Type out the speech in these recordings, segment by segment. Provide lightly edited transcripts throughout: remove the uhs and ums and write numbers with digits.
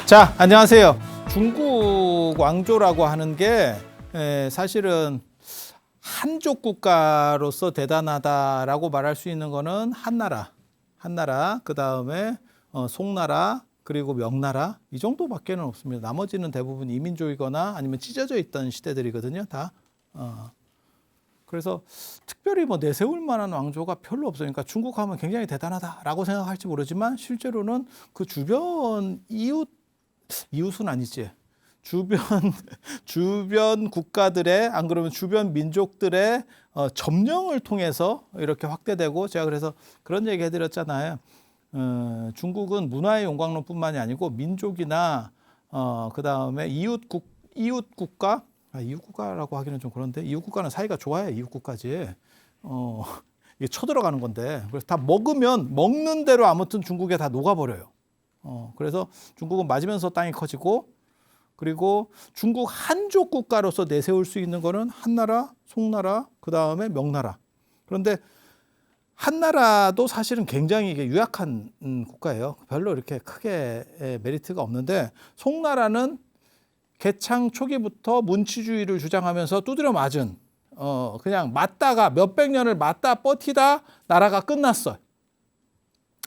자, 안녕하세요. 중국 왕조라고 하는 게 사실은 한족 국가로서 대단하다라고 말할 수 있는 거는 한나라, 그 다음에 송나라, 그리고 명나라 이 정도밖에는 없습니다. 나머지는 대부분 이민족이거나 아니면 찢어져 있던 시대들이거든요. 다. 그래서 특별히 뭐 내세울 만한 왕조가 별로 없어요. 그러니까 중국 하면 굉장히 대단하다라고 생각할지 모르지만 실제로는 그 주변 이웃은 아니지. 주변 국가들의 안 그러면 주변 민족들의 점령을 통해서 이렇게 확대되고, 제가 그래서 그런 얘기 해드렸잖아요. 중국은 문화의 용광로뿐만이 아니고 민족이나 그 다음에 이웃 국가라고 하기는 좀 그런데, 이웃 국가는 사이가 좋아야 이웃 국가지. 이게 쳐들어가는 건데, 그래서 다 먹는 대로 아무튼 중국에 다 녹아버려요. 그래서 중국은 맞으면서 땅이 커지고, 그리고 중국 한족 국가로서 내세울 수 있는 거는 한나라, 송나라, 그 다음에 명나라. 그런데 한나라도 사실은 굉장히 이게 유약한 국가예요. 별로 이렇게 크게 메리트가 없는데, 송나라는 개창 초기부터 문치주의를 주장하면서 두드려 맞은, 그냥 맞다가 몇백 년을 맞다 버티다 나라가 끝났어요.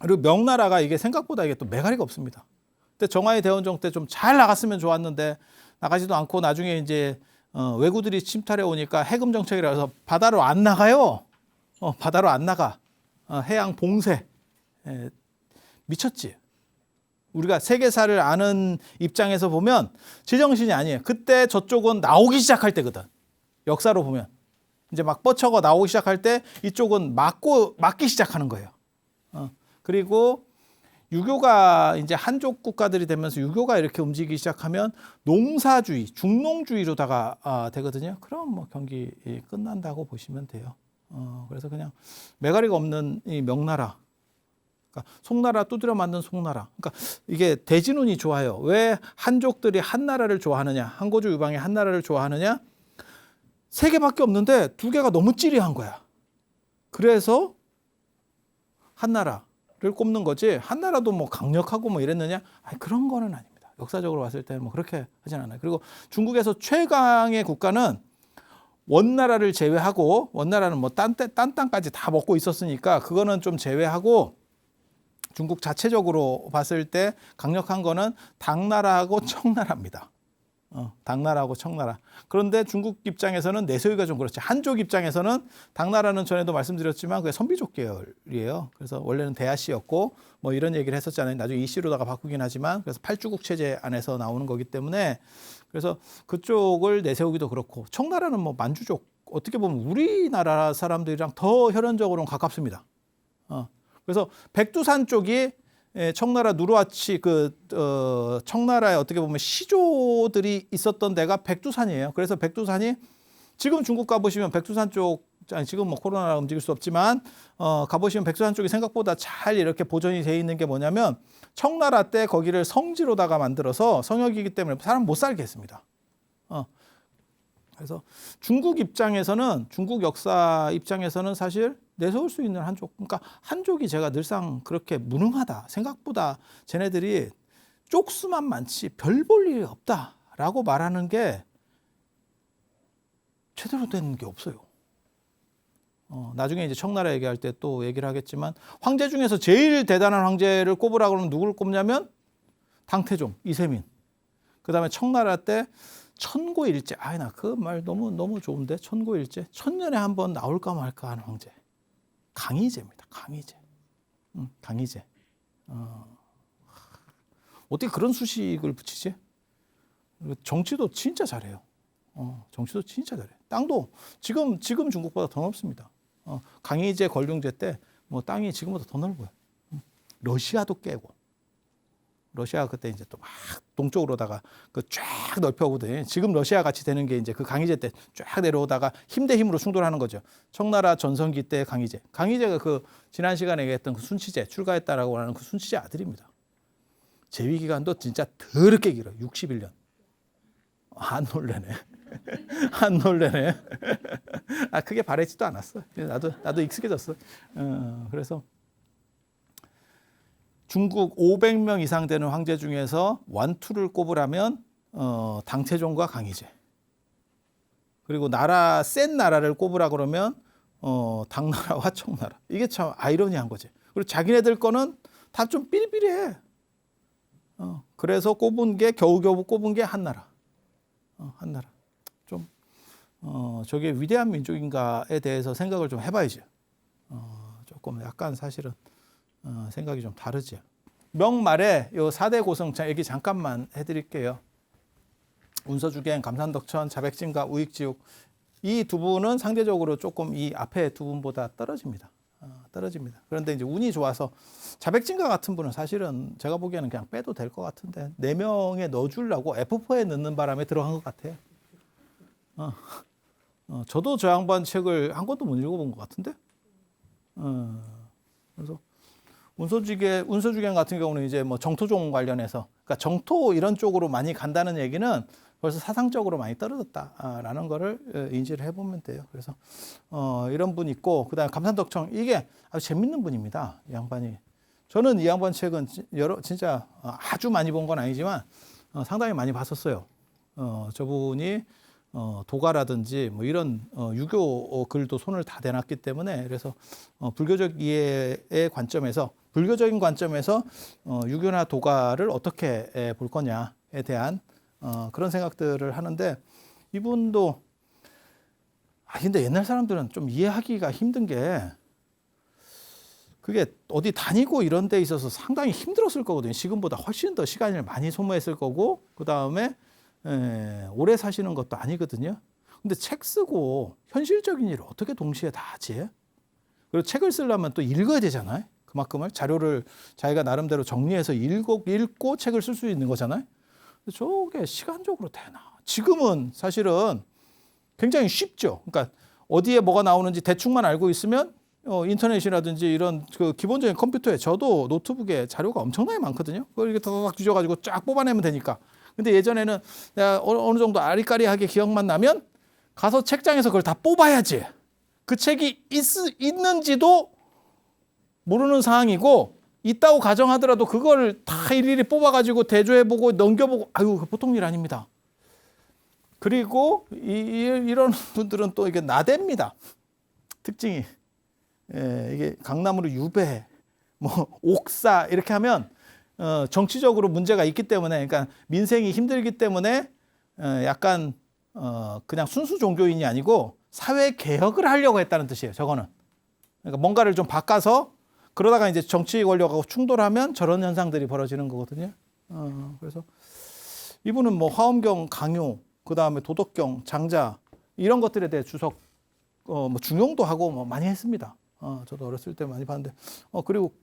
그리고 명나라가 이게 생각보다 이게 또 매가리가 없습니다. 그때 정화의 대원정 때 좀 잘 나갔으면 좋았는데 나가지도 않고 나중에 이제 왜구들이 침탈해 오니까 해금 정책이라 해서 바다로 안 나가요. 바다로 안 나가. 해양 봉쇄. 미쳤지. 우리가 세계사를 아는 입장에서 보면 제정신이 아니에요. 그때 저쪽은 나오기 시작할 때거든. 역사로 보면 이제 막 뻗쳐가 나오기 시작할 때 이쪽은 막기 시작하는 거예요. 그리고 유교가 이제 한족 국가들이 되면서 유교가 이렇게 움직이기 시작하면 농사주의, 중농주의로다가 되거든요. 그럼 뭐 경기 끝난다고 보시면 돼요. 그래서 그냥 매가리가 없는 이 명나라, 그러니까 송나라 두드려 맞는 송나라. 그러니까 이게 대진운이 좋아요. 왜 한족들이 한나라를 좋아하느냐? 한고조 유방이 한나라를 좋아하느냐? 세 개밖에 없는데 두 개가 너무 찌리한 거야. 그래서 한나라를 꼽는 거지. 한나라도 뭐 강력하고 뭐 이랬느냐? 아니, 그런 거는 아닙니다. 역사적으로 봤을 때는 뭐 그렇게 하진 않아요. 그리고 중국에서 최강의 국가는 원나라를 제외하고, 원나라는 뭐 딴 땅까지 다 먹고 있었으니까 그거는 좀 제외하고, 중국 자체적으로 봤을 때 강력한 거는 당나라하고 청나라입니다. 당나라하고 청나라. 그런데 중국 입장에서는 내세우기가 좀 그렇지. 한족 입장에서는 당나라는 전에도 말씀드렸지만 그게 선비족 계열이에요. 그래서 원래는 대하씨였고 뭐 이런 얘기를 했었잖아요. 나중에 이씨로다가 바꾸긴 하지만, 그래서 팔주국 체제 안에서 나오는 거기 때문에, 그래서 그쪽을 내세우기도 그렇고, 청나라는 뭐 만주족, 어떻게 보면 우리나라 사람들이랑 더 혈연적으로는 가깝습니다. 그래서 백두산 쪽이 청나라 누르하치 청나라에 어떻게 보면 시조들이 있었던 데가 백두산이에요. 그래서 백두산이 지금 중국 가보시면 백두산 쪽, 지금 뭐 코로나라 움직일 수 없지만 가보시면 백두산 쪽이 생각보다 잘 이렇게 보존이 돼 있는 게 뭐냐면, 청나라 때 거기를 성지로다가 만들어서 성역이기 때문에 사람 못 살게 했습니다. 그래서 중국 역사 입장에서는 사실 내세울 수 있는 한족, 그러니까 한족이 제가 늘상 그렇게 무능하다, 생각보다 쟤네들이 쪽수만 많지 별 볼 일이 없다라고 말하는 게 제대로 된 게 없어요. 나중에 이제 청나라 얘기할 때 또 얘기를 하겠지만, 황제 중에서 제일 대단한 황제를 꼽으라 그러면 누구를 꼽냐면 당태종, 이세민. 그 다음에 청나라 때 천고일제. 나 그 말 너무 좋은데. 천고일제. 1000년에 한 번 나올까 말까 하는 황제. 강희제입니다. 강희제. 어떻게 그런 수식을 붙이지? 정치도 진짜 잘해요. 정치도 진짜 잘해. 땅도 지금 중국보다 더 넓습니다. 강희제 걸륭제 때 뭐 땅이 지금보다 더 넓어요. 러시아도 깨고. 러시아 그때 이제 또 막 동쪽으로다가 그 쫙 넓혀오거든요. 지금 러시아 같이 되는 게 이제 그 강희제 때 쫙 내려오다가 힘 대 힘으로 충돌하는 거죠. 청나라 전성기 때 강희제가 그 지난 시간에 얘기했던 그 순치제 출가했다라고 하는 그 순치제 아들입니다. 재위 기간도 진짜 더럽게 길어요. 61년. 안 놀래네. 크게 바라지도 않았어. 나도 익숙해졌어. 그래서 중국 500명 이상 되는 황제 중에서 원투를 꼽으라면 당태종과 강희제. 그리고 나라 센 나라를 꼽으라 그러면 당나라와 청나라. 이게 참 아이러니한 거지. 그리고 자기네들 거는 다 좀 삐리삐리해. 그래서 겨우겨우 꼽은 게 한나라. 한나라. 좀 저게 위대한 민족인가에 대해서 생각을 좀 해봐야지. 조금 약간 사실은 생각이 좀 다르지. 명말에 요 4대 고성 얘기 잠깐만 해드릴게요. 운서주갱, 감산덕천, 자백진과 우익지옥 이 두 분은 상대적으로 조금 이 앞에 두 분보다 떨어집니다. 떨어집니다. 그런데 이제 운이 좋아서 자백진과 같은 분은 사실은 제가 보기에는 그냥 빼도 될 것 같은데 4명에 넣어주려고 F4에 넣는 바람에 들어간 것 같아요. 저도 저 양반 책을 한 권도 못 읽어본 것 같은데. 그래서 운서주갱 같은 경우는 이제 뭐 정토종 관련해서, 그러니까 정토 이런 쪽으로 많이 간다는 얘기는 벌써 사상적으로 많이 떨어졌다라는 거를 인지를 해보면 돼요. 그래서 이런 분 있고, 그다음에 감산덕청 이게 아주 재밌는 분입니다. 이 양반이. 저는 이 양반 책은 진짜 아주 많이 본 건 아니지만 상당히 많이 봤었어요. 저분이 도가라든지 뭐 이런 유교 글도 손을 다 대놨기 때문에, 그래서 불교적 이해의 관점에서, 불교적인 관점에서 유교나 도가를 어떻게 볼 거냐에 대한 그런 생각들을 하는데, 이분도 근데 옛날 사람들은 좀 이해하기가 힘든 게, 그게 어디 다니고 이런 데 있어서 상당히 힘들었을 거거든요. 지금보다 훨씬 더 시간을 많이 소모했을 거고, 그 다음에 오래 사시는 것도 아니거든요. 근데 책 쓰고 현실적인 일을 어떻게 동시에 다 하지? 그리고 책을 쓰려면 또 읽어야 되잖아요. 그만큼을 자료를 자기가 나름대로 정리해서 읽고 책을 쓸 수 있는 거잖아요. 저게 시간적으로 되나? 지금은 사실은 굉장히 쉽죠. 그러니까 어디에 뭐가 나오는지 대충만 알고 있으면 인터넷이라든지 이런 그 기본적인 컴퓨터에, 저도 노트북에 자료가 엄청나게 많거든요. 그걸 이렇게 더 뒤져가지고 쫙 뽑아내면 되니까. 근데 예전에는 내가 어느 정도 아리까리하게 기억만 나면 가서 책장에서 그걸 다 뽑아야지. 그 책이 있는지도 모르는 상황이고, 있다고 가정하더라도 그걸 다 일일이 뽑아가지고 대조해보고 넘겨보고, 아유, 보통 일 아닙니다. 그리고 이런 분들은 또 이게 나댑니다. 특징이. 이게 강남으로 유배, 뭐 옥사 이렇게 하면 정치적으로 문제가 있기 때문에, 그러니까 민생이 힘들기 때문에 약간 그냥 순수 종교인이 아니고 사회 개혁을 하려고 했다는 뜻이에요. 저거는. 그러니까 뭔가를 좀 바꿔서, 그러다가 이제 정치 권력하고 충돌하면 저런 현상들이 벌어지는 거거든요. 그래서 이분은 뭐 화엄경 강요, 그 다음에 도덕경, 장자 이런 것들에 대해 뭐 중용도 하고 뭐 많이 했습니다. 저도 어렸을 때 많이 봤는데, 그리고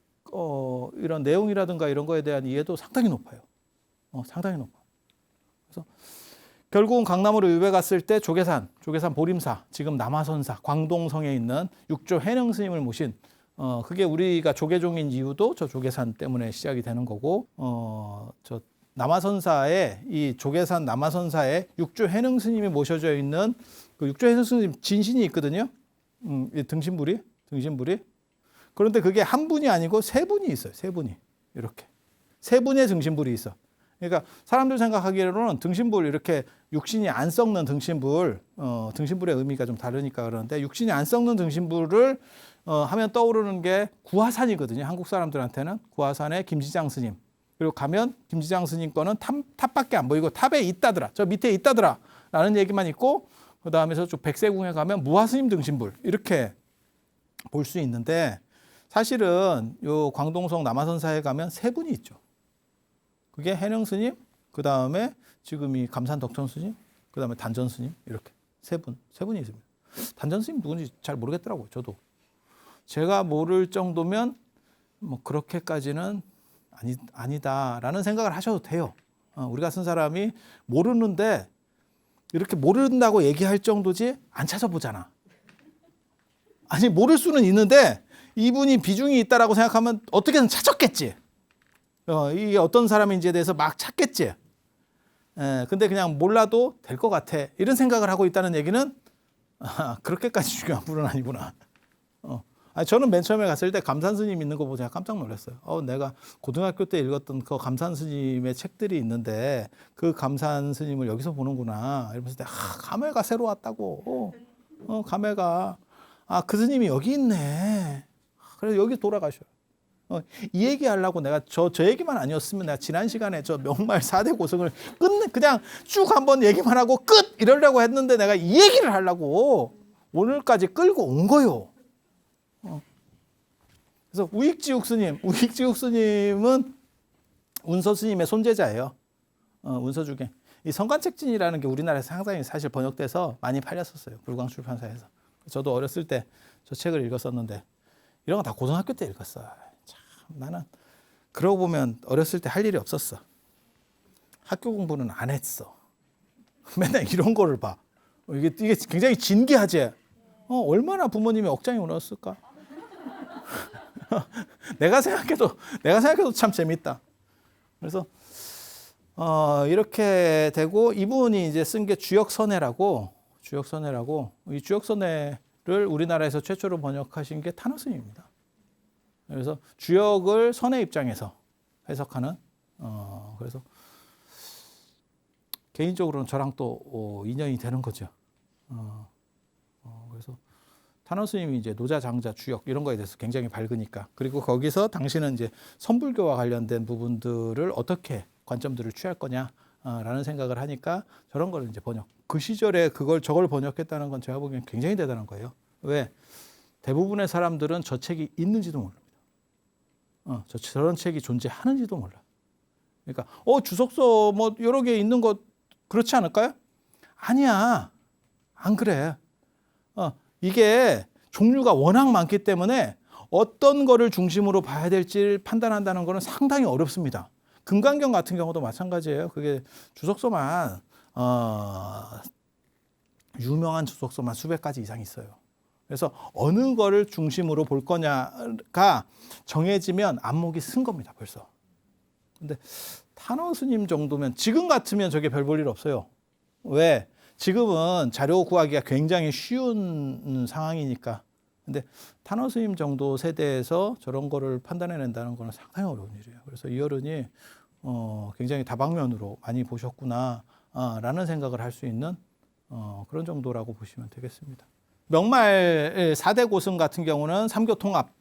이런 내용이라든가 이런 거에 대한 이해도 상당히 높아요. 상당히 높아. 그래서 결국은 강남으로 유배 갔을 때 조계산 보림사, 지금 남아선사, 광동성에 있는 육조 해능 스님을 모신, 그게 우리가 조계종인 이유도 저 조계산 때문에 시작이 되는 거고, 저 남아선사에, 이 조계산 남아선사에 육조 해능 스님이 모셔져 있는 그 육조 해능 스님 진신이 있거든요. 이 등신불이. 그런데 그게 한 분이 아니고 세 분이 있어요. 세 분이. 이렇게. 세 분의 등신불이 있어. 그러니까 사람들 생각하기로는 등신불, 이렇게 육신이 안 썩는 등신불, 등신불의 의미가 좀 다르니까 그러는데, 육신이 안 썩는 등신불을 하면 떠오르는 게 구화산이거든요. 한국 사람들한테는. 구화산의 김지장 스님. 그리고 가면 김지장 스님 거는 탑밖에 안 보이고 탑에 있다더라. 저 밑에 있다더라. 라는 얘기만 있고, 그 다음에 저쪽 백세궁에 가면 무화 스님 등신불. 이렇게 볼 수 있는데, 사실은 요 광동성 남아선사에 가면 세 분이 있죠. 그게 해능 스님, 그 다음에 지금 이 감산 덕천 스님, 그 다음에 단전 스님, 이렇게 세 분이 있습니다. 단전 스님 누군지 잘 모르겠더라고요. 저도. 제가 모를 정도면 뭐 그렇게까지는 아니다라는 생각을 하셔도 돼요. 우리 같은 사람이 모르는데 이렇게 모른다고 얘기할 정도지 안 찾아보잖아. 아니, 모를 수는 있는데 이분이 비중이 있다라고 생각하면 어떻게든 찾았겠지. 이게 어떤 사람인지에 대해서 막 찾겠지. 근데 그냥 몰라도 될 것 같아, 이런 생각을 하고 있다는 얘기는 그렇게까지 중요한 분은 아니구나. 아니, 저는 맨 처음에 갔을 때 감산 스님 있는 거 보고 제가 깜짝 놀랐어요. 내가 고등학교 때 읽었던 그 감산 스님의 책들이 있는데 그 감산 스님을 여기서 보는구나. 이러면서 감회가 새로 왔다고. 감회가. 그 스님이 여기 있네. 그래서 여기 돌아가셔요. 이 얘기 하려고 내가 저 얘기만 아니었으면 내가 지난 시간에 저 명말 4대 고승을 그냥 쭉 한번 얘기만 하고 끝! 이러려고 했는데 내가 이 얘기를 하려고 오늘까지 끌고 온 거요. 그래서 우익지육 스님은 운서 스님의 손재자예요. 운서 중에. 이 성간책진이라는 게 우리나라에서 상당히 사실 번역돼서 많이 팔렸었어요. 불광출판사에서. 저도 어렸을 때 저 책을 읽었었는데 이런 거 다 고등학교 때 읽었어요. 참, 나는 그러고 보면 어렸을 때 할 일이 없었어. 학교 공부는 안 했어. 맨날 이런 거를 봐. 이게 굉장히 진기하지. 얼마나 부모님이 억장이 울었을까? 내가 생각해도 참 재밌다. 그래서 이렇게 되고 이분이 이제 쓴 게 주역선해라고 이 주역선해를 우리나라에서 최초로 번역하신 게 탄원 스님입니다. 그래서 주역을 선해 입장에서 해석하는 그래서 개인적으로는 저랑 또 인연이 되는 거죠. 그래서 탄원 스님이 이제 노자, 장자, 주역 이런 거에 대해서 굉장히 밝으니까 그리고 거기서 당신은 이제 선불교와 관련된 부분들을 어떻게 관점들을 취할 거냐라는 생각을 하니까 저런 거를 이제 그 시절에 저걸 번역했다는 건 제가 보기엔 굉장히 대단한 거예요. 왜? 대부분의 사람들은 저 책이 있는지도 모릅니다. 저런 책이 존재하는지도 몰라. 그러니까 주석서 뭐 여러 개 있는 거 그렇지 않을까요? 아니야. 안 그래. 이게 종류가 워낙 많기 때문에 어떤 거를 중심으로 봐야 될지 판단한다는 거는 상당히 어렵습니다. 금강경 같은 경우도 마찬가지예요. 그게 주석서만 유명한 주석서만 수백 가지 이상 있어요. 그래서 어느 거를 중심으로 볼 거냐가 정해지면 안목이 쓴 겁니다. 벌써. 근데 탄원 스님 정도면 지금 같으면 저게 별 볼 일 없어요. 왜? 지금은 자료 구하기가 굉장히 쉬운 상황이니까. 근데 탄원 스님 정도 세대에서 저런 거를 판단해낸다는 거는 상당히 어려운 일이에요. 그래서 이 어른이 굉장히 다방면으로 많이 보셨구나 라는 생각을 할 수 있는 그런 정도라고 보시면 되겠습니다. 명말 4대 고승 같은 경우는 삼교 통합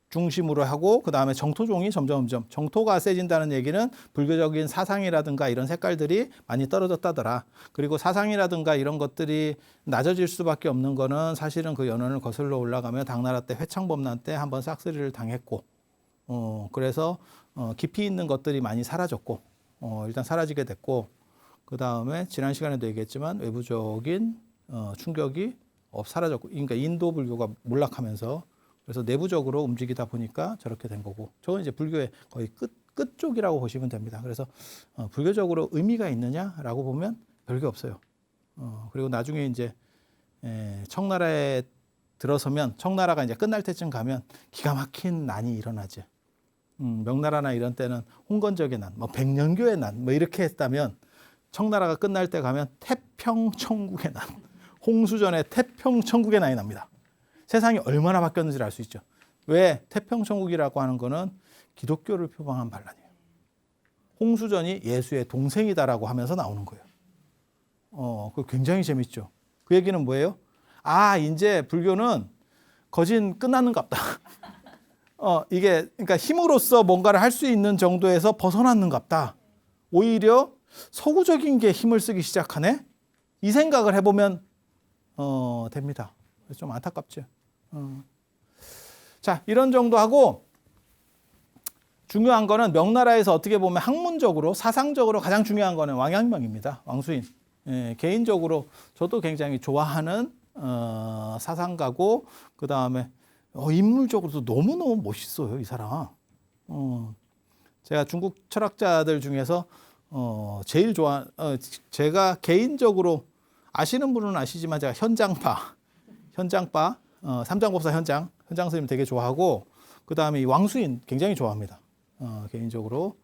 중심으로 하고 그 다음에 정토종이 점점점 정토가 세진다는 얘기는 불교적인 사상이라든가 이런 색깔들이 많이 떨어졌다더라. 그리고 사상이라든가 이런 것들이 낮아질 수밖에 없는 거는 사실은 그 연원을 거슬러 올라가며 당나라 때 회창범난 때 한번 싹쓸이를 당했고 그래서 깊이 있는 것들이 많이 사라졌고 일단 사라지게 됐고 그 다음에 지난 시간에도 얘기했지만 외부적인 충격이 사라졌고 그러니까 인도 불교가 몰락하면서 그래서 내부적으로 움직이다 보니까 저렇게 된 거고 저건 이제 불교의 거의 끝 쪽이라고 보시면 됩니다. 그래서 불교적으로 의미가 있느냐라고 보면 별게 없어요. 그리고 나중에 이제 청나라에 들어서면 청나라가 이제 끝날 때쯤 가면 기가 막힌 난이 일어나지. 명나라나 이런 때는 홍건적의 난, 뭐 백년교의 난, 뭐 이렇게 했다면 청나라가 끝날 때 가면 태평천국의 난, 홍수전의 태평천국의 난이 납니다. 세상이 얼마나 바뀌었는지를 알 수 있죠. 왜? 태평천국이라고 하는 거는 기독교를 표방한 반란이에요. 홍수전이 예수의 동생이다라고 하면서 나오는 거예요. 그거 굉장히 재밌죠. 그 얘기는 뭐예요? 이제 불교는 거진 끝났는갑다. 이게 그러니까 힘으로써 뭔가를 할 수 있는 정도에서 벗어났는갑다. 오히려 서구적인 게 힘을 쓰기 시작하네. 이 생각을 해보면 됩니다. 좀 안타깝죠. 자, 이런 정도 하고 중요한 거는 명나라에서 어떻게 보면 학문적으로 사상적으로 가장 중요한 거는 왕양명입니다. 왕수인. 개인적으로 저도 굉장히 좋아하는 사상가고 그 다음에 인물적으로도 너무너무 멋있어요. 이 사람. 제가 중국 철학자들 중에서 제일 제가 개인적으로 아시는 분은 아시지만 제가 현장파 삼장법사 현장 스님 되게 좋아하고 그 다음에 이 왕수인 굉장히 좋아합니다. 개인적으로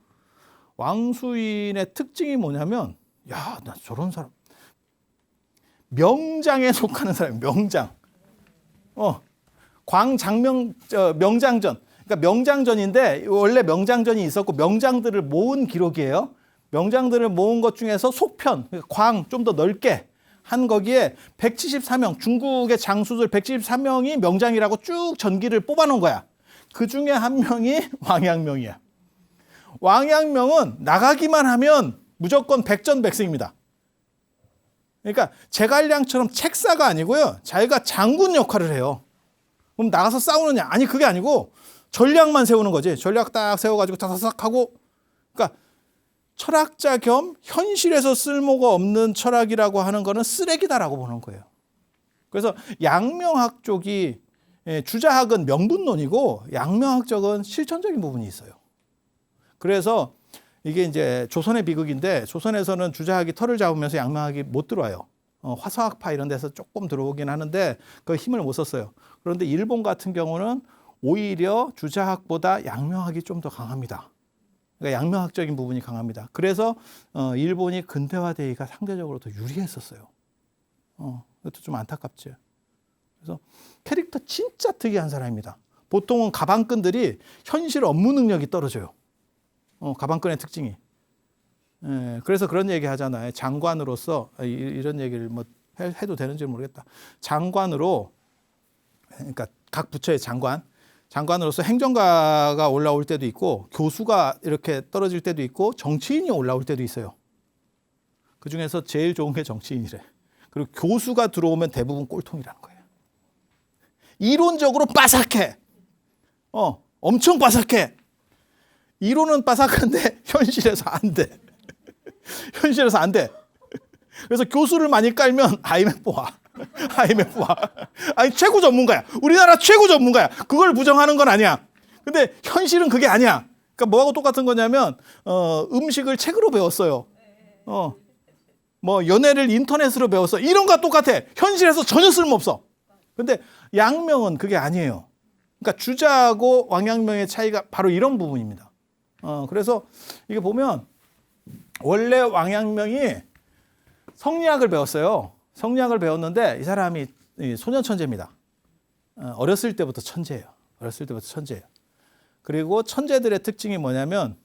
왕수인의 특징이 뭐냐면 나 저런 사람 명장에 속하는 사람 명장. 광장명 명장전. 그러니까 명장전인데 원래 명장전이 있었고 명장들을 모은 기록이에요. 명장들을 모은 것 중에서 속편, 광 좀 더 넓게 한 거기에 174명, 중국의 장수들 174명이 명장이라고 쭉 전기를 뽑아놓은 거야. 그 중에 한 명이 왕양명이야. 왕양명은 나가기만 하면 무조건 백전백승입니다. 그러니까 제갈량처럼 책사가 아니고요. 자기가 장군 역할을 해요. 그럼 나가서 싸우느냐? 아니 그게 아니고 전략만 세우는 거지. 전략 딱 세워가지고 다사삭 하고. 그러니까 철학자 겸 현실에서 쓸모가 없는 철학이라고 하는 거는 쓰레기다라고 보는 거예요. 그래서 양명학 쪽이 주자학은 명분론이고 양명학 쪽은 실천적인 부분이 있어요. 그래서 이게 이제 조선의 비극인데 조선에서는 주자학이 털을 잡으면서 양명학이 못 들어와요. 화서학파 이런 데서 조금 들어오긴 하는데 그 힘을 못 썼어요. 그런데 일본 같은 경우는 오히려 주자학보다 양명학이 좀 더 강합니다. 그러니까 양명학적인 부분이 강합니다. 그래서 일본이 근대화되기가 상대적으로 더 유리했었어요. 이것도 좀 안타깝죠. 그래서 캐릭터 진짜 특이한 사람입니다. 보통은 가방끈들이 현실 업무 능력이 떨어져요. 가방끈의 특징이. 그래서 그런 얘기 하잖아요. 장관으로서 이런 얘기를 뭐 해도 되는지 모르겠다. 장관으로 그러니까 각 부처의 장관으로서 행정가가 올라올 때도 있고 교수가 이렇게 떨어질 때도 있고 정치인이 올라올 때도 있어요. 그중에서 제일 좋은 게 정치인이래. 그리고 교수가 들어오면 대부분 꼴통이라는 거예요. 이론적으로 빠삭해. 엄청 빠삭해. 이론은 빠삭한데 현실에서 안 돼. 현실에서 안 돼. 그래서 교수를 많이 깔면 IMF 와. 아니 최고 전문가야. 우리나라 최고 전문가야. 그걸 부정하는 건 아니야. 근데 현실은 그게 아니야. 그러니까 뭐하고 똑같은 거냐면 음식을 책으로 배웠어요. 뭐 연애를 인터넷으로 배웠어. 이런 거와 똑같아. 현실에서 전혀 쓸모없어. 근데 양명은 그게 아니에요. 그러니까 주자하고 왕양명의 차이가 바로 이런 부분입니다. 그래서 이게 보면 원래 왕양명이 성리학을 배웠어요. 성리학을 배웠는데 이 사람이 소년 천재입니다. 어렸을 때부터 천재예요. 그리고 천재들의 특징이 뭐냐면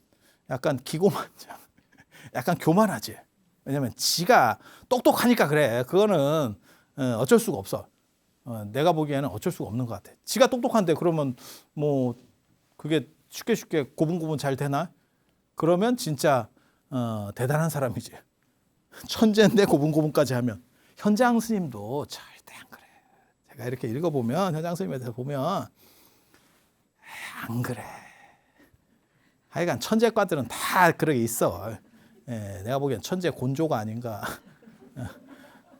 약간 기고만장, 약간 교만하지. 왜냐면 지가 똑똑하니까 그래. 그거는 어쩔 수가 없어. 내가 보기에는 어쩔 수가 없는 것 같아. 지가 똑똑한데 그러면 뭐 그게 쉽게 고분고분 잘 되나? 그러면 진짜 대단한 사람이지. 천재인데 고분고분까지 하면. 현장 스님도 절대 안 그래. 제가 이렇게 읽어보면 현장 스님에 대해서 보면 안 그래. 하여간 천재과들은 다 그러게 있어. 내가 보기엔 천재 곤조가 아닌가.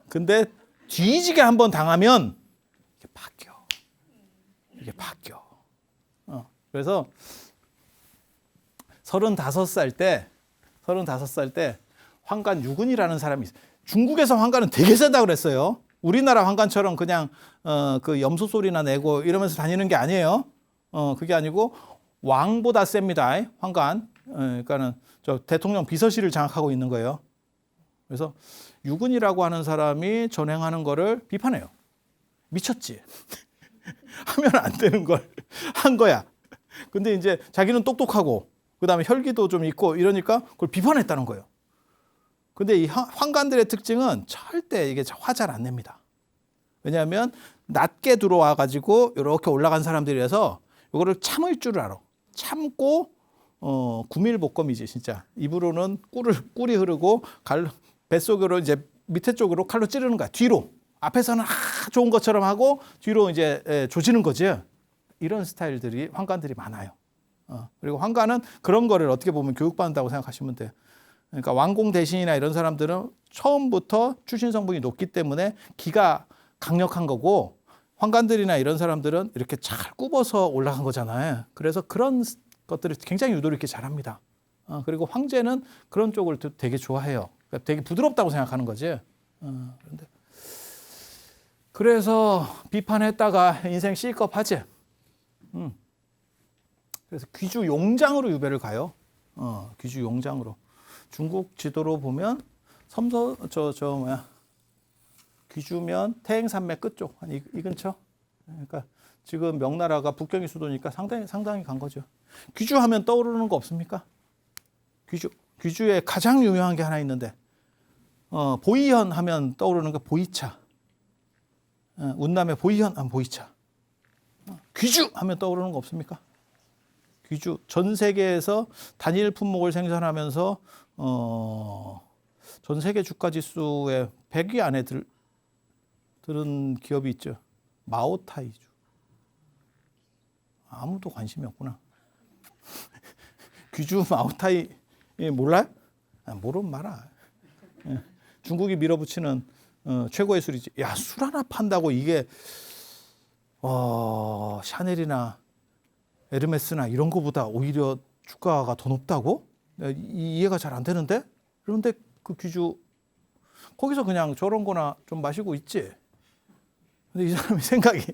근데 뒤지게 한번 당하면 이게 바뀌어. 그래서 35살 때 황간 유근이라는 사람이 있어요. 중국에서 황간은 되게 세다 그랬어요. 우리나라 황간처럼 그냥 그 염소 소리나 내고 이러면서 다니는 게 아니에요. 그게 아니고 왕보다 셉니다. 황간. 그러니까는 저 대통령 비서실을 장악하고 있는 거예요. 그래서 유근이라고 하는 사람이 전행하는 거를 비판해요. 미쳤지. 하면 안 되는 걸 한 거야. 근데 이제 자기는 똑똑하고 그다음에 혈기도 좀 있고 이러니까 그걸 비판했다는 거예요. 근데 이 황간들의 특징은 절대 이게 화 잘 안 냅니다. 왜냐하면 낮게 들어와 가지고 이렇게 올라간 사람들이라서 이거를 참을 줄 알아. 참고 구밀복검이지 진짜. 입으로는 꿀이 흐르고 뱃속으로 이제 밑에 쪽으로 칼로 찌르는 거야. 뒤로. 앞에서는 좋은 것처럼 하고 뒤로 이제 조지는 거지. 이런 스타일들이 황간들이 많아요. 그리고 황간은 그런 거를 어떻게 보면 교육받는다고 생각하시면 돼요. 그러니까 왕공 대신이나 이런 사람들은 처음부터 출신 성분이 높기 때문에 기가 강력한 거고 황간들이나 이런 사람들은 이렇게 잘 굽어서 올라간 거잖아요. 그래서 그런 것들을 굉장히 유도리 있게 잘합니다. 그리고 황제는 그런 쪽을 되게 좋아해요. 그러니까 되게 부드럽다고 생각하는 거지. 그런데 그래서 비판했다가 인생 C컵하지. 그래서 귀주 용장으로 유배를 가요. 귀주 용장으로. 중국 지도로 보면 귀주면 태행산맥 끝쪽 한 이 근처. 그러니까 지금 명나라가 북경이 수도니까 상당히 간 거죠. 귀주하면 떠오르는 거 없습니까? 귀주에 가장 유명한 게 하나 있는데 보이현 하면 떠오르는 게 보이차. 운남의 보이현 하면 보이차. 귀주 하면 떠오르는 거 없습니까? 귀주 전 세계에서 단일 품목을 생산하면서 전 세계 주가 지수의 100위 안에 들은 기업이 있죠. 마오타이주. 아무도 관심이 없구나. 귀주 마오타이 몰라요? 모르면 말아. 중국이 밀어붙이는 최고의 술이지. 야, 술 하나 판다고 이게 샤넬이나 에르메스나 이런 거보다 오히려 주가가 더 높다고? 이해가 잘 안 되는데? 그런데 그 귀주 거기서 그냥 저런 거나 좀 마시고 있지. 근데 이 사람의 생각이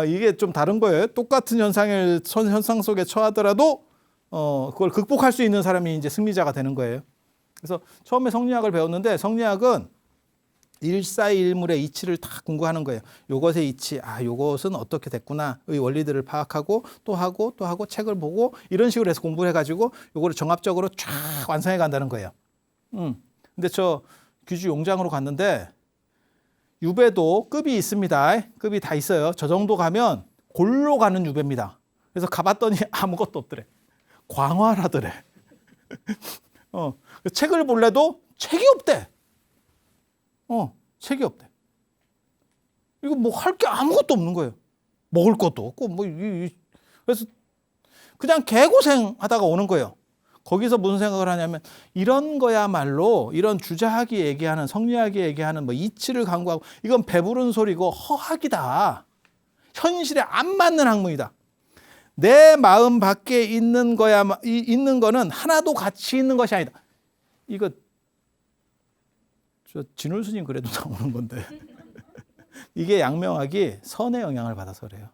이게 좀 다른 거예요. 똑같은 현상 속에 처하더라도 그걸 극복할 수 있는 사람이 이제 승리자가 되는 거예요. 그래서 처음에 성리학을 배웠는데 성리학은 일사일물의 이치를 다 공부하는 거예요. 요것의 이치, 요것은 어떻게 됐구나의 원리들을 파악하고 또 하고 책을 보고 이런 식으로 해서 공부를 해가지고 요거를 종합적으로 쫙 완성해 간다는 거예요. 근데 저 귀주 용장으로 갔는데 유배도 급이 있습니다. 급이 다 있어요. 저 정도 가면 골로 가는 유배입니다. 그래서 가봤더니 아무것도 없더래. 광활하더래. 책을 볼래도 책이 없대. 책이 없대. 이거 뭐 할 게 아무것도 없는 거예요. 먹을 것도 없고 그래서 그냥 개고생 하다가 오는 거예요. 거기서 무슨 생각을 하냐면 이런 거야말로 이런 주자학이 얘기하는 성리학이 얘기하는 뭐 이치를 강구하고 이건 배부른 소리고 허학이다. 현실에 안 맞는 학문이다. 내 마음 밖에 있는 거는 하나도 가치 있는 것이 아니다. 이거 저 진울 스님 그래도 나오는 건데 이게 양명학이 선의 영향을 받아서 그래요.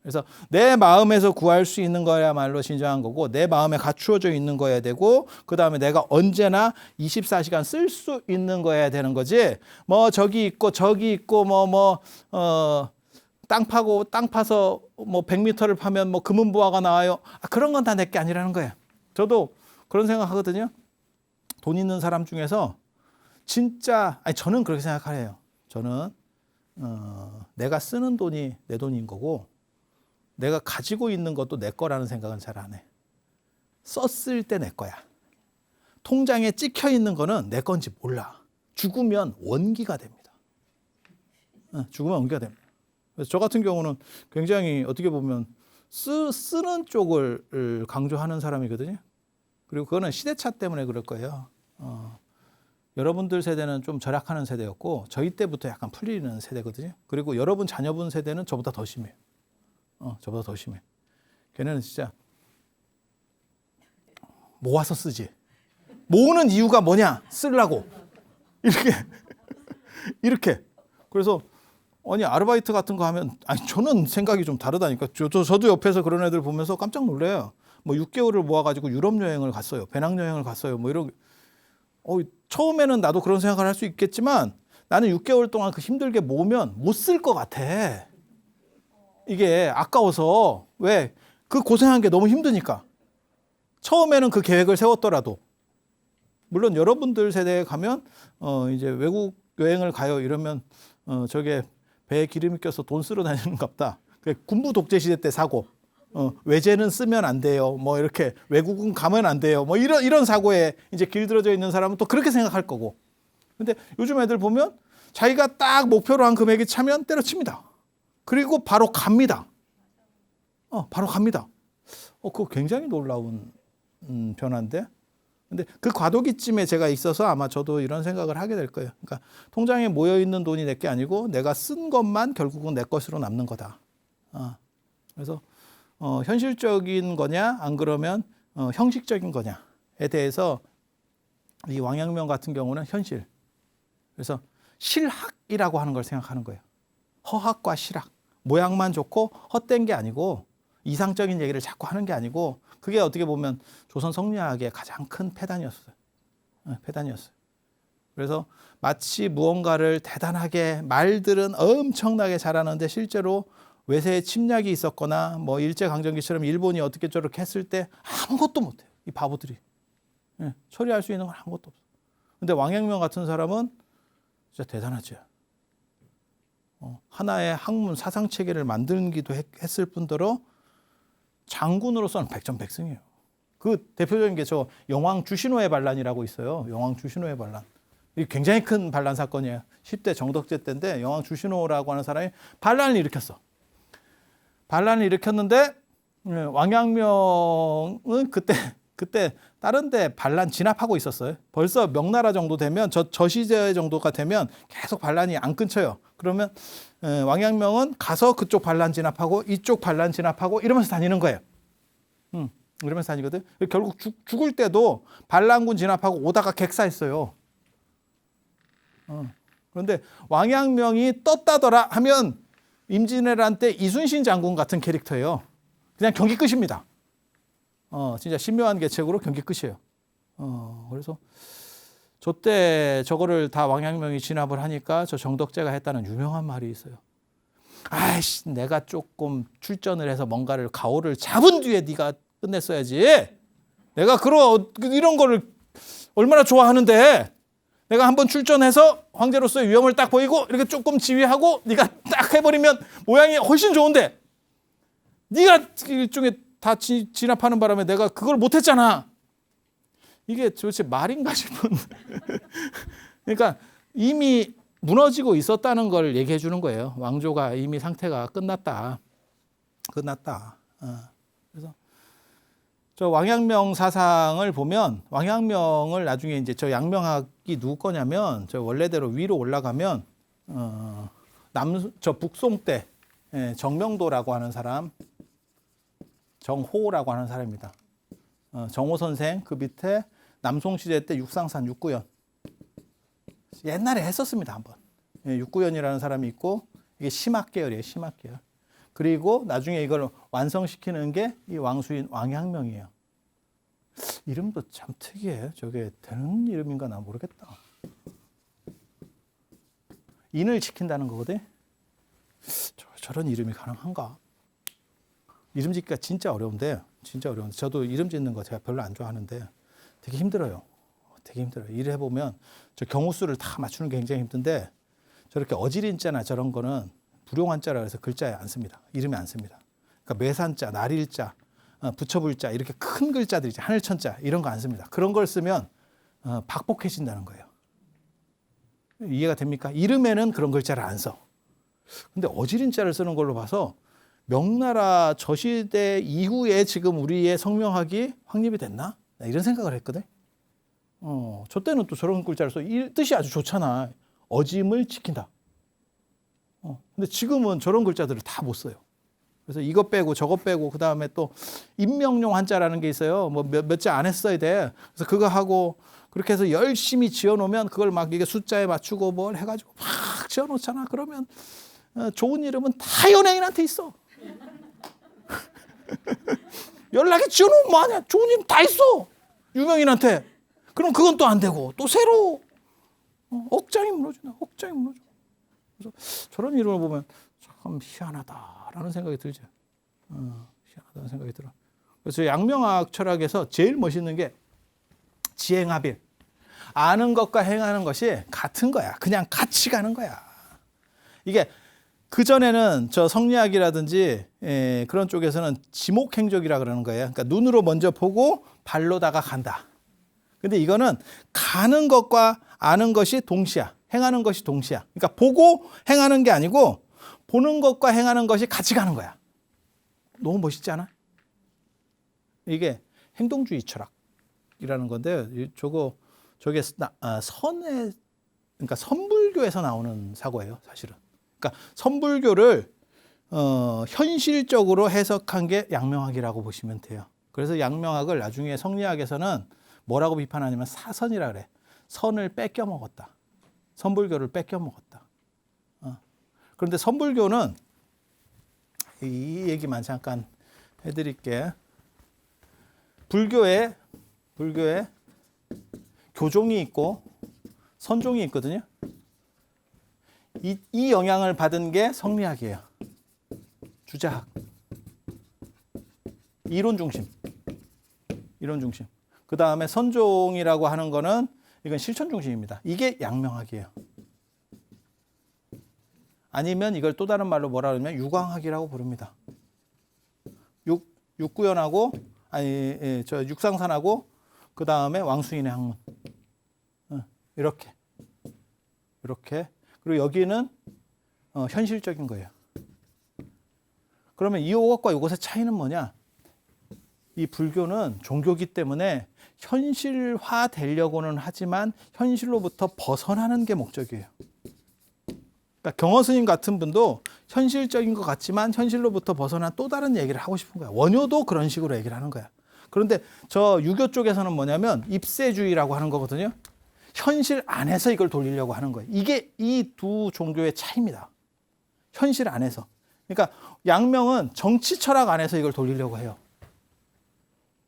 그래서 내 마음에서 구할 수 있는 거야말로 진정한 거고 내 마음에 갖추어져 있는 거야 되고 그 다음에 내가 언제나 24시간 쓸 수 있는 거야 되는 거지. 뭐 저기 있고 땅 파서 뭐 100m를 파면 뭐 금은보화가 나와요. 그런 건 다 내게 아니라는 거예요. 저도 그런 생각하거든요. 돈 있는 사람 중에서 진짜 저는 그렇게 생각해요. 저는 내가 쓰는 돈이 내 돈인 거고 내가 가지고 있는 것도 내 거라는 생각은 잘 안 해. 썼을 때 내 거야. 통장에 찍혀 있는 거는 내 건지 몰라. 죽으면 원기가 됩니다. 죽으면 원기가 됩니다. 그래서 저 같은 경우는 굉장히 어떻게 보면 쓰는 쪽을 강조하는 사람이거든요. 그리고 그거는 시대차 때문에 그럴 거예요. 여러분들 세대는 좀 절약하는 세대였고 저희 때부터 약간 풀리는 세대거든요. 그리고 여러분 자녀분 세대는 저보다 더 심해요. 저보다 더 심해. 걔네는 진짜 모아서 쓰지. 모으는 이유가 뭐냐? 쓰려고. 이렇게. 그래서 아르바이트 같은 거 하면 저는 생각이 좀 다르다니까. 저도 옆에서 그런 애들 보면서 깜짝 놀래요. 뭐 6개월을 모아가지고 유럽 여행을 갔어요. 배낭여행을 갔어요. 뭐 이런. 처음에는 나도 그런 생각을 할 수 있겠지만 나는 6개월 동안 그 힘들게 모으면 못 쓸 것 같아. 이게 아까워서. 왜? 그 고생한 게 너무 힘드니까. 처음에는 그 계획을 세웠더라도. 물론 여러분들 세대에 가면 이제 외국 여행을 가요 이러면 저게 배에 기름이 껴서 돈 쓰러 다니는 갑다. 군부 독재 시대 때 사고. 외제는 쓰면 안 돼요. 뭐 이렇게 외국은 가면 안 돼요. 뭐 이런 사고에 이제 길들어져 있는 사람은 또 그렇게 생각할 거고. 근데 요즘 애들 보면 자기가 딱 목표로 한 금액이 차면 때려칩니다. 그리고 바로 갑니다. 바로 갑니다. 그거 굉장히 놀라운 변화인데. 근데 그 과도기쯤에 제가 있어서 아마 저도 이런 생각을 하게 될 거예요. 그러니까 통장에 모여 있는 돈이 내 게 아니고 내가 쓴 것만 결국은 내 것으로 남는 거다. 그래서 현실적인 거냐 안 그러면 형식적인 거냐에 대해서 이 왕양명 같은 경우는 현실. 그래서 실학이라고 하는 걸 생각하는 거예요. 허학과 실학. 모양만 좋고 헛된 게 아니고 이상적인 얘기를 자꾸 하는 게 아니고 그게 어떻게 보면 조선 성리학의 가장 큰 패단이었어요. 패단이었어요. 그래서 마치 무언가를 대단하게 말들은 엄청나게 잘하는데 실제로 외세의 침략이 있었거나 뭐 일제강점기처럼 일본이 어떻게 저렇게 했을 때 아무것도 못해요. 이 바보들이. 예, 처리할 수 있는 건 아무것도 없어. 근데 왕양명 같은 사람은 진짜 대단하죠. 하나의 학문 사상체계를 만들기도 했을 뿐더러 장군으로서는 백전백승이에요. 그 대표적인 게 저 영왕 주신호의 반란이라고 있어요. 영왕 주신호의 반란. 이 굉장히 큰 반란 사건이에요. 10대 정덕제 때인데 영왕 주신호라고 하는 사람이 반란을 일으켰어. 반란을 일으켰는데 왕양명은 그때 다른 데 반란 진압하고 있었어요. 벌써 명나라 정도 되면 저 시대 정도가 되면 계속 반란이 안 끊쳐요. 그러면 왕양명은 가서 그쪽 반란 진압하고 이쪽 반란 진압하고 이러면서 다니는 거예요. 이러면서 다니거든. 결국 죽을 때도 반란군 진압하고 오다가 객사했어요. 그런데 왕양명이 떴다더라 하면 임진왜란 때 이순신 장군 같은 캐릭터예요. 그냥 경기 끝입니다. 진짜 신묘한 계책으로 경기 끝이에요. 그래서 저때 저거를 다 왕양명이 진압을 하니까 저 정덕제가 했다는 유명한 말이 있어요. 아이씨, 내가 조금 출전을 해서 뭔가를 가오를 잡은 뒤에 네가 끝냈어야지. 내가 이런 거를 얼마나 좋아하는데 내가 한번 출전해서 황제로서의 위엄을 딱 보이고 이렇게 조금 지휘하고 네가 딱 해버리면 모양이 훨씬 좋은데 네가 일종의 다 진압하는 바람에 내가 그걸 못했잖아. 이게 도대체 말인가 싶은. 그러니까 이미 무너지고 있었다는 걸 얘기해 주는 거예요. 왕조가 이미 상태가 끝났다. 그래서 저 왕양명 사상을 보면 왕양명을 나중에 이제 저 양명학이 누구 거냐면 저 원래대로 위로 올라가면 저 북송 때 정명도라고 하는 사람, 정호라고 하는 사람입니다. 정호 선생 그 밑에 남송 시대 때 육상산 육구연 옛날에 했었습니다 한번. 육구연이라는 사람이 있고 이게 심학 계열이에요. 심학 계열. 그리고 나중에 이걸 완성시키는 게 이 왕수인 왕양명이에요. 이름도 참 특이해. 저게 되는 이름인가 나 모르겠다. 인을 지킨다는 거거든. 저런 이름이 가능한가? 이름 짓기가 진짜 어려운데 저도 이름 짓는 거 제가 별로 안 좋아하는데 되게 힘들어요. 일을 해보면 저 경우수를 다 맞추는 게 굉장히 힘든데 저렇게 어지린자나 저런 거는 불용한자라 해서 글자에 안 씁니다. 이름에 안 씁니다. 그러니까 매산자, 날일자, 붙여불자 이렇게 큰 글자들이 하늘천자 이런 거 안 씁니다. 그런 걸 쓰면 박복해진다는 거예요. 이해가 됩니까? 이름에는 그런 글자를 안 써. 근데 어지린자를 쓰는 걸로 봐서 명나라 저시대 이후에 지금 우리의 성명학이 확립이 됐나? 이런 생각을 했거든. 저 때는 또 저런 글자를 써. 이 뜻이 아주 좋잖아. 어짐을 지킨다. 근데 지금은 저런 글자들을 다 못 써요. 그래서 이것 빼고 저것 빼고 그다음에 또 임명용 한자라는 게 있어요. 뭐 몇 자 안 했어야 돼. 그래서 그거 하고 그렇게 해서 열심히 지어놓으면 그걸 막 이게 숫자에 맞추고 뭘 해가지고 막 지어놓잖아. 그러면 좋은 이름은 다 연예인한테 있어. 연락이 지어놓으면 뭐하냐. 좋은 이름 다 있어. 유명인한테. 그럼 그건 또 안 되고 또 새로 억장이 무너진다. 억장이 무너져. 그래서 저런 이름을 보면 참 희한하다라는 생각이 들죠. 희한하다는 생각이 들어. 그래서 양명학 철학에서 제일 멋있는 게 지행합일. 아는 것과 행하는 것이 같은 거야. 그냥 같이 가는 거야. 이게 그전에는 저 성리학이라든지 그런 쪽에서는 지목행적이라 그러는 거예요. 그러니까 눈으로 먼저 보고 발로다가 간다. 근데 이거는 가는 것과 아는 것이 동시야. 행하는 것이 동시야. 그러니까 보고 행하는 게 아니고 보는 것과 행하는 것이 같이 가는 거야. 너무 멋있지 않아? 이게 행동주의 철학이라는 건데 저게 선의 그러니까 선불교에서 나오는 사고예요, 사실은. 그러니까 선불교를 현실적으로 해석한 게 양명학이라고 보시면 돼요. 그래서 양명학을 나중에 성리학에서는 뭐라고 비판하냐면 사선이라 그래. 선을 뺏겨 먹었다. 선불교를 뺏겨 먹었다. 그런데 선불교는 이 얘기만 잠깐 해드릴게. 불교에 교종이 있고 선종이 있거든요. 이 영향을 받은 게 성리학이에요. 주자학. 이론 중심. 이론 중심. 그 다음에 선종이라고 하는 거는 이건 실천 중심입니다. 이게 양명학이에요. 아니면 이걸 또 다른 말로 뭐라 그러면 유광학이라고 부릅니다. 육구연하고 저 육상산하고 그 다음에 왕수인의 학문. 이렇게. 그리고 여기는 현실적인 거예요. 그러면 이것과 이것의 차이는 뭐냐? 이 불교는 종교기 때문에 현실화 되려고는 하지만 현실로부터 벗어나는 게 목적이에요. 그러니까 경허 스님 같은 분도 현실적인 것 같지만 현실로부터 벗어난 또 다른 얘기를 하고 싶은 거야. 원효도 그런 식으로 얘기를 하는 거야. 그런데 저 유교 쪽에서는 뭐냐면 입세주의라고 하는 거거든요. 현실 안에서 이걸 돌리려고 하는 거예요. 이게 이 두 종교의 차이입니다. 현실 안에서. 그러니까 양명은 정치 철학 안에서 이걸 돌리려고 해요.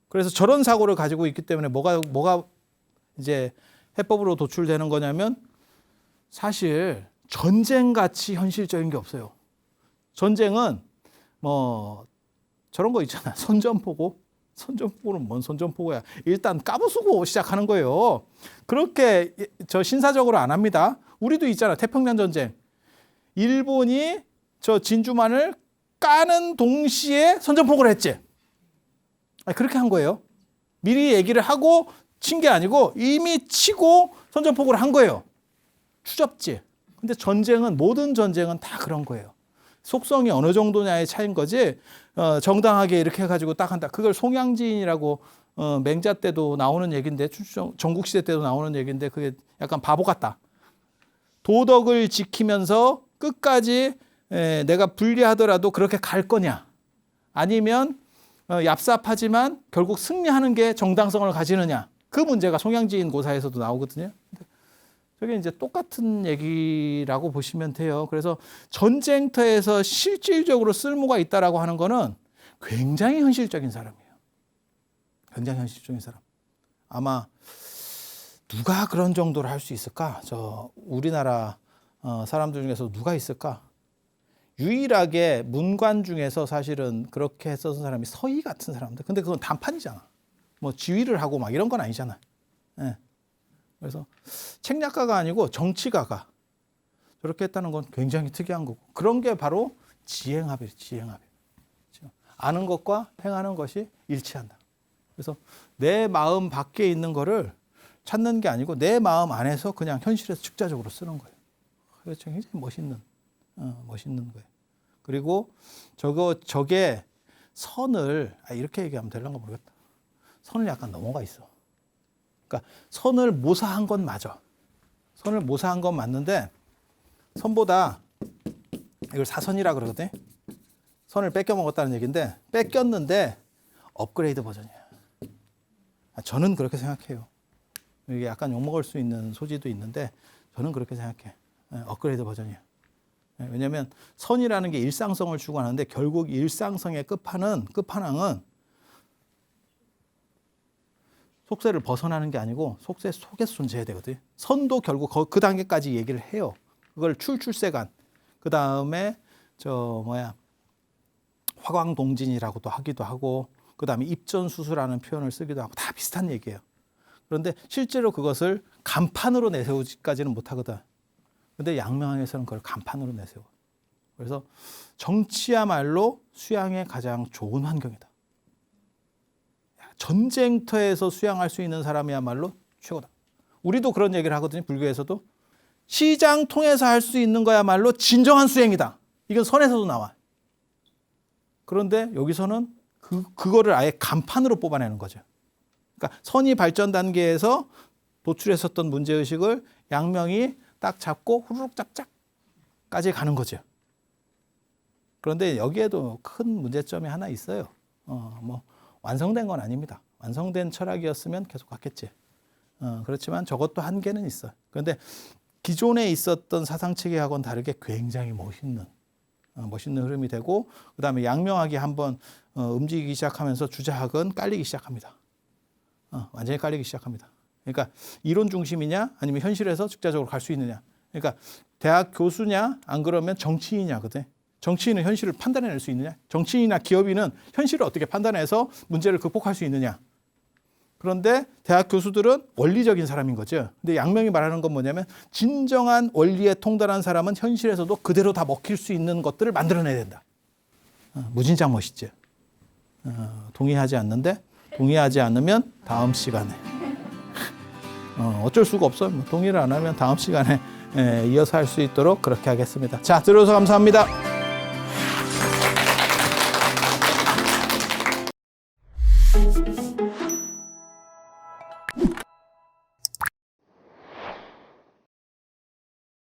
그래서 저런 사고를 가지고 있기 때문에 뭐가 이제 해법으로 도출되는 거냐면 사실 전쟁같이 현실적인 게 없어요. 전쟁은 뭐 저런 거 있잖아. 선전포고. 선전포고는 뭔 선전포고야. 일단 까부수고 시작하는 거예요. 그렇게 저 신사적으로 안 합니다. 우리도 있잖아. 태평양 전쟁. 일본이 저 진주만을 까는 동시에 선전포고를 했지. 그렇게 한 거예요. 미리 얘기를 하고 친 게 아니고 이미 치고 선전포고를 한 거예요. 추접지. 근데 전쟁은 모든 전쟁은 다 그런 거예요. 속성이 어느 정도냐의 차이인 거지. 정당하게 이렇게 해가지고 딱 한다. 그걸 송양지인이라고 맹자 때도 나오는 얘기인데 전국시대 때도 나오는 얘기인데 그게 약간 바보 같다. 도덕을 지키면서 끝까지 내가 불리하더라도 그렇게 갈 거냐. 아니면 얍삽하지만 결국 승리하는 게 정당성을 가지느냐. 그 문제가 송양지인 고사에서도 나오거든요. 저게 이제 똑같은 얘기라고 보시면 돼요. 그래서 전쟁터에서 실질적으로 쓸모가 있다라고 하는 거는 굉장히 현실적인 사람이에요. 굉장히 현실적인 사람. 아마 누가 그런 정도로 할 수 있을까? 저 우리나라 사람들 중에서 누가 있을까? 유일하게 문관 중에서 사실은 그렇게 했었던 사람이 서희 같은 사람들. 근데 그건 단판이잖아. 뭐 지휘를 하고 막 이런 건 아니잖아. 예. 그래서 책략가가 아니고 정치가가 저렇게 했다는 건 굉장히 특이한 거고. 그런 게 바로 지행합이에요. 지행합. 아는 것과 행하는 것이 일치한다. 그래서 내 마음 밖에 있는 거를 찾는 게 아니고 내 마음 안에서 그냥 현실에서 즉자적으로 쓰는 거예요. 그래서 굉장히 멋있는 거예요. 그리고 저게 선을 이렇게 얘기하면 되려나 모르겠다. 선을 약간 넘어가 있어. 그러니까 선을 모사한 건 맞아. 선을 모사한 건 맞는데 선보다 이걸 사선이라 그러거든. 선을 뺏겨 먹었다는 얘기인데 뺏겼는데 업그레이드 버전이야. 저는 그렇게 생각해요. 이게 약간 욕먹을 수 있는 소지도 있는데 저는 그렇게 생각해. 업그레이드 버전이야. 왜냐하면 선이라는 게 일상성을 추구하는데 결국 일상성의 끝판왕은 속세를 벗어나는 게 아니고 속세 속에서 존재해야 되거든요. 선도 결국 그 단계까지 얘기를 해요. 그걸 출세간. 그 다음에 화광동진이라고도 하기도 하고 그 다음에 입전수수라는 표현을 쓰기도 하고 다 비슷한 얘기예요. 그런데 실제로 그것을 간판으로 내세우지까지는 못하거든. 근데 양명학에서는 그걸 간판으로 내세워. 그래서 정치야말로 수양의 가장 좋은 환경이다. 전쟁터에서 수양할 수 있는 사람이야말로 최고다. 우리도 그런 얘기를 하거든요. 불교에서도. 시장 통해서 할 수 있는 거야말로 진정한 수행이다. 이건 선에서도 나와. 그런데 여기서는 그거를 아예 간판으로 뽑아내는 거죠. 그러니까 선이 발전 단계에서 도출했었던 문제의식을 양명이 딱 잡고 후루룩 짝짝까지 가는 거죠. 그런데 여기에도 큰 문제점이 하나 있어요. 완성된 건 아닙니다. 완성된 철학이었으면 계속 갔겠지. 그렇지만 저것도 한계는 있어. 그런데 기존에 있었던 사상체계하고는 다르게 굉장히 멋있는 흐름이 되고 그다음에 양명학이 한번 움직이기 시작하면서 주자학은 깔리기 시작합니다. 완전히 깔리기 시작합니다. 그러니까 이론 중심이냐 아니면 현실에서 직접적으로 갈 수 있느냐. 그러니까 대학 교수냐 안 그러면 정치인이냐거든. 정치인은 현실을 판단해낼 수 있느냐. 정치인이나 기업인은 현실을 어떻게 판단해서 문제를 극복할 수 있느냐. 그런데 대학 교수들은 원리적인 사람인 거죠. 근데 양명이 말하는 건 뭐냐면 진정한 원리에 통달한 사람은 현실에서도 그대로 다 먹힐 수 있는 것들을 만들어내야 된다. 무진장 멋있죠. 동의하지 않는데 동의하지 않으면 다음 시간에 어쩔 수가 없어요. 동의를 안 하면 다음 시간에 이어서 할 수 있도록 그렇게 하겠습니다. 자, 들어줘서 감사합니다.